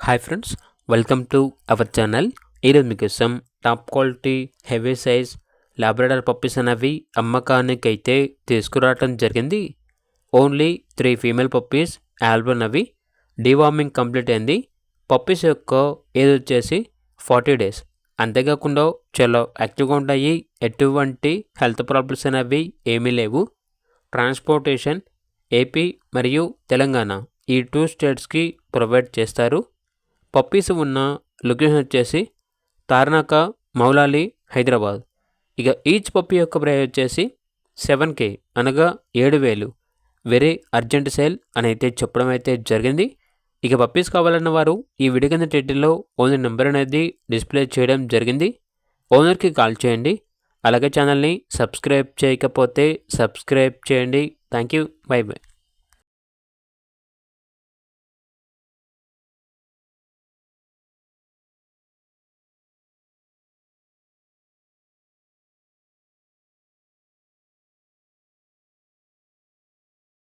Hi friends, welcome to our channel. ఈరోజు మీకోసం top quality heavy size Labrador puppies అనేవి అమ్మకానికి అయితే తీసుకురావటం జరిగింది. ఓన్లీ 3 ఫీమేల్ పప్పీస్ ఆల్బన్ అవి డీవార్మింగ్ కంప్లీట్ అయింది. పప్పీస్ యొక్క ఏజ్ వచ్చేసి 40 డేస్. అంతేకాకుండా చాలా యాక్టివ్గా ఉంటాయి. ఎటువంటి హెల్త్ ప్రాబ్లమ్స్ అనేవి ఏమీ లేవు. ట్రాన్స్పోర్టేషన్ ఏపీ మరియు తెలంగాణ ఈ 2 స్టేట్స్కి ప్రొవైడ్ చేస్తారు. పప్పీస్ ఉన్న లొకేషన్ వచ్చేసి తార్నాక, మౌలాలి, హైదరాబాద్. ఇక ఈచ్ పప్పీ యొక్క ప్రైస్ వచ్చేసి 7K అనగా 7,000. వెరీ అర్జెంట్ సేల్ అని అయితే చెప్పడం అయితే జరిగింది. ఇక పప్పీస్ కావాలన్న వారు ఈ వీడియో కింద టైటిల్లో ఓనర్ నెంబర్ అనేది డిస్ప్లే చేయడం జరిగింది. ఓనర్కి కాల్ చేయండి. అలాగే ఛానల్ని సబ్స్క్రైబ్ చేయకపోతే సబ్స్క్రైబ్ చేయండి. Thank you. By by.